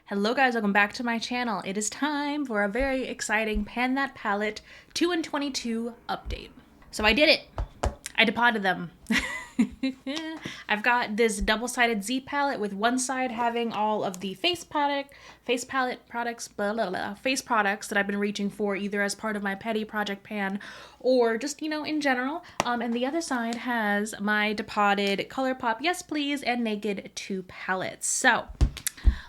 Hello guys, welcome back to my channel. It is time for a very exciting Pan That Palette 2 in 22 update. So I did it. I depotted them. I've got this double-sided Z palette with one side having all of the face palette products, face products that I've been reaching for either as part of my petty project pan or just, you know, in general. And the other side has my depotted Colourpop Yes Please and Naked 2 palettes. So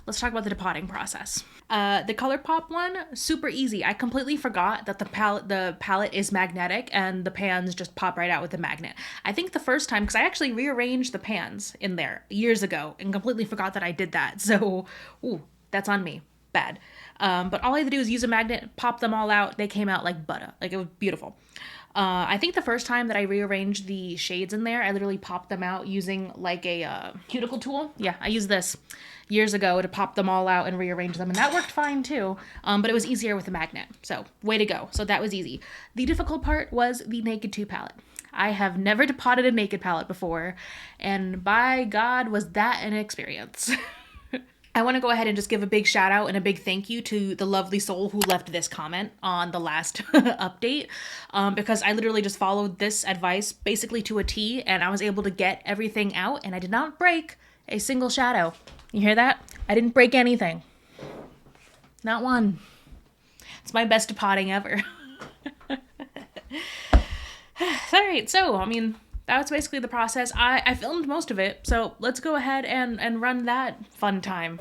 let's talk about the depotting process. The Colourpop one, super easy. I completely forgot that the palette is magnetic and the pans just pop right out with the magnet. I think the first time, because I actually rearranged the pans in there years ago and completely forgot that I did that. So, ooh, that's on me. Bad. But all I had to do is use a magnet, pop them all out. They came out like butter. Like, it was beautiful. I think the first time that I rearranged the shades in there, I literally popped them out using like a cuticle tool. Yeah, I used this years ago to pop them all out and rearrange them, and that worked fine too, but it was easier with a magnet, so way to go. So that was easy. The difficult part was the Naked 2 palette. I have never depotted a Naked palette before, and by God, was that an experience. I want to go ahead and just give a big shout out and a big thank you to the lovely soul who left this comment on the last update, because I literally just followed this advice basically to a T, and I was able to get everything out, and I did not break a single shadow. You hear that? I didn't break anything. Not one. It's my best depotting ever. Alright, so, I mean, that was basically the process. I filmed most of it, so let's go ahead and run that fun time.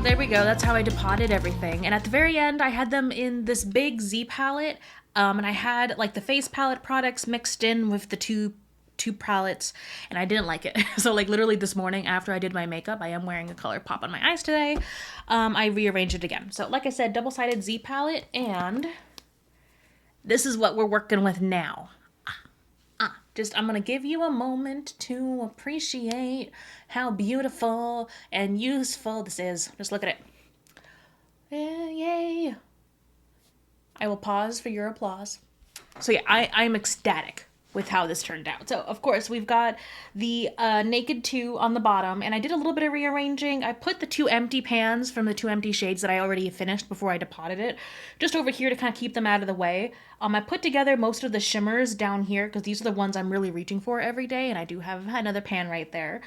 There we go. That's how I depotted everything. And at the very end, I had them in this big Z palette, and I had like the face palette products mixed in with the two palettes, and I didn't like it. So like literally this morning after I did my makeup, I am wearing a Colourpop on my eyes today. I rearranged it again. So like I said, double-sided Z palette, and this is what we're working with now. I'm gonna give you a moment to appreciate how beautiful and useful this is. Just look at it. Yay. I will pause for your applause. So yeah, I'm ecstatic. with how this turned out. So of course we've got the Naked 2 on the bottom, and I did a little bit of rearranging. I put the 2 empty pans from the 2 empty shades that I already finished before I depotted it just over here to kind of keep them out of the way. I put together most of the shimmers down here because these are the ones I'm really reaching for every day, and I do have another pan right there.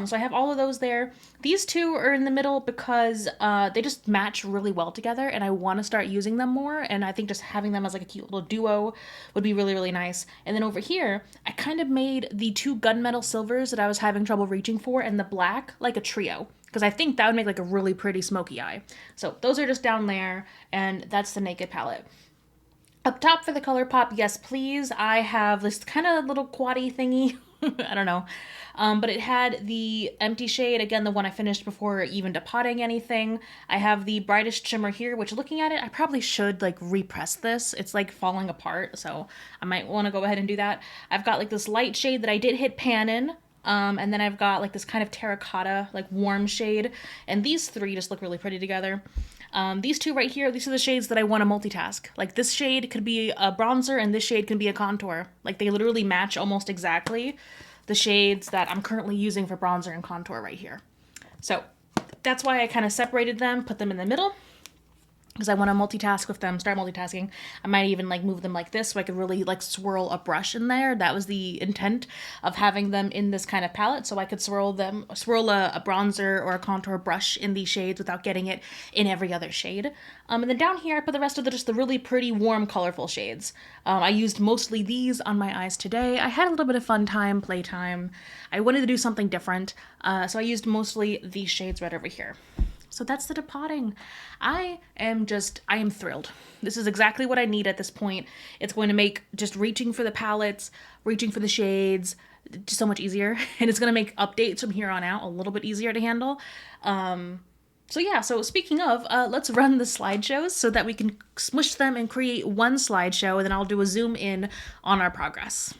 So I have all of those there. These 2 are in the middle because they just match really well together, and I want to start using them more, and I think just having them as like a cute little duo would be really, really nice. And then over here, I kind of made the 2 gunmetal silvers that I was having trouble reaching for and the black like a trio, because I think that would make like a really pretty smoky eye. So those are just down there, and that's the Naked palette. Up top for the Colourpop, yes please, I have this kind of little quaddy thingy. I don't know. But it had the empty shade, again, the one I finished before even depotting anything. I have the brightest shimmer here, which looking at it, I probably should like repress this. It's like falling apart, so I might want to go ahead and do that. I've got like this light shade that I did hit pan in. And then I've got like this kind of terracotta, like warm shade. And these 3 just look really pretty together. These 2 right here, these are the shades that I want to multitask. Like this shade could be a bronzer and this shade can be a contour. Like they literally match almost exactly the shades that I'm currently using for bronzer and contour right here. So that's why I kind of separated them, put them in the middle, because I want to multitask with them, start multitasking. I might even like move them like this so I could really like swirl a brush in there. That was the intent of having them in this kind of palette, so I could swirl a bronzer or a contour brush in these shades without getting it in every other shade. And then down here I put the rest of just the really pretty warm colorful shades. I used mostly these on my eyes today. I had a little bit of fun time, playtime. I wanted to do something different, so I used mostly these shades right over here. So that's the depotting. I am thrilled. This is exactly what I need at this point. It's going to make just reaching for the palettes, reaching for the shades, just so much easier. And it's going to make updates from here on out a little bit easier to handle. So yeah, so speaking of, let's run the slideshows so that we can smush them and create one slideshow, and then I'll do a zoom in on our progress.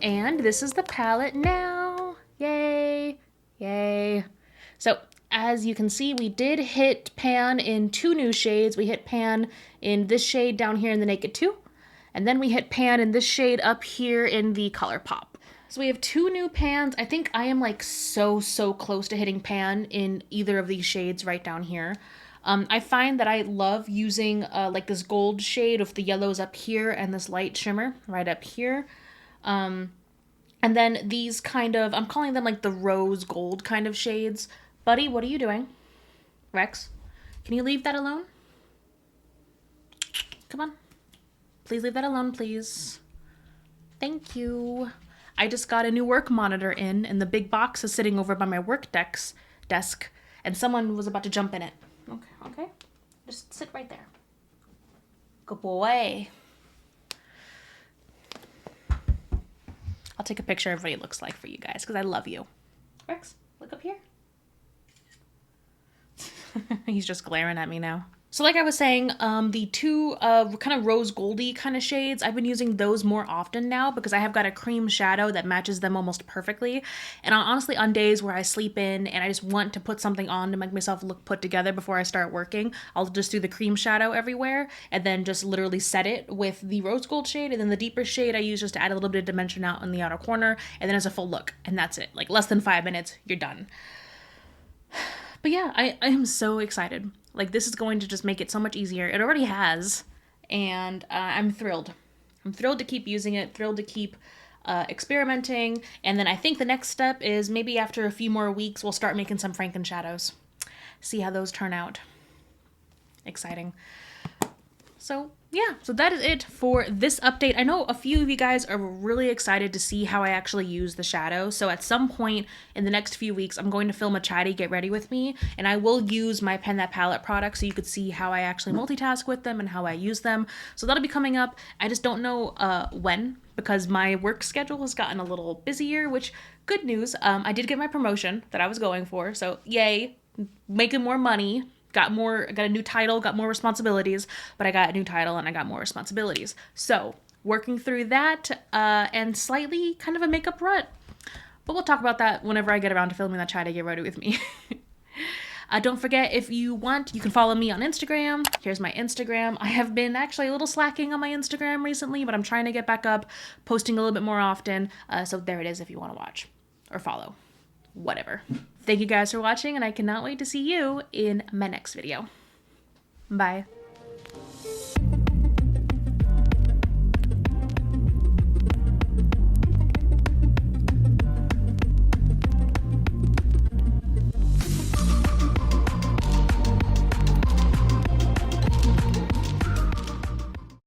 And this is the palette now. Yay, yay. So as you can see, we did hit pan in 2 new shades. We hit pan in this shade down here in the Naked 2, and then we hit pan in this shade up here in the Colourpop. So we have 2 new pans. I think I am like so close to hitting pan in either of these shades right down here. I find that I love using like this gold shade with the yellows up here and this light shimmer right up here. And then these kind of, I'm calling them like the rose gold kind of shades. Buddy, what are you doing? Rex, can you leave that alone? Come on. Please leave that alone, please. Thank you. I just got a new work monitor in, and the big box is sitting over by my work desk, and someone was about to jump in it. Okay. Just sit right there. Good boy. I'll take a picture of what it looks like for you guys, because I love you. Rex, look up here. He's just glaring at me now. So like I was saying, the 2 kind of rose goldy kind of shades, I've been using those more often now because I have got a cream shadow that matches them almost perfectly. And honestly, on days where I sleep in and I just want to put something on to make myself look put together before I start working, I'll just do the cream shadow everywhere and then just literally set it with the rose gold shade, and then the deeper shade I use just to add a little bit of dimension out in the outer corner, and then as a full look, and that's it. Like less than 5 minutes, you're done. But yeah, I am so excited. Like, this is going to just make it so much easier. It already has. And I'm thrilled. I'm thrilled to keep using it, thrilled to keep experimenting. And then I think the next step is maybe after a few more weeks, we'll start making some Franken shadows. See how those turn out. Exciting. So yeah, so that is it for this update. I know a few of you guys are really excited to see how I actually use the shadow. So at some point in the next few weeks, I'm going to film a chatty get ready with me, and I will use my Pen That Palette products so you could see how I actually multitask with them and how I use them. So that'll be coming up. I just don't know when, because my work schedule has gotten a little busier, which good news. I did get my promotion that I was going for. So yay, making more money. Got a new title, got more responsibilities, but I got a new title and I got more responsibilities. So working through that and slightly kind of a makeup rut. But we'll talk about that whenever I get around to filming that Try to Get Ready with me. Don't forget, if you want, you can follow me on Instagram. Here's my Instagram. I have been actually a little slacking on my Instagram recently, but I'm trying to get back up, posting a little bit more often. So there it is if you want to watch or follow. Whatever. Thank you guys for watching, and I cannot wait to see you in my next video. Bye.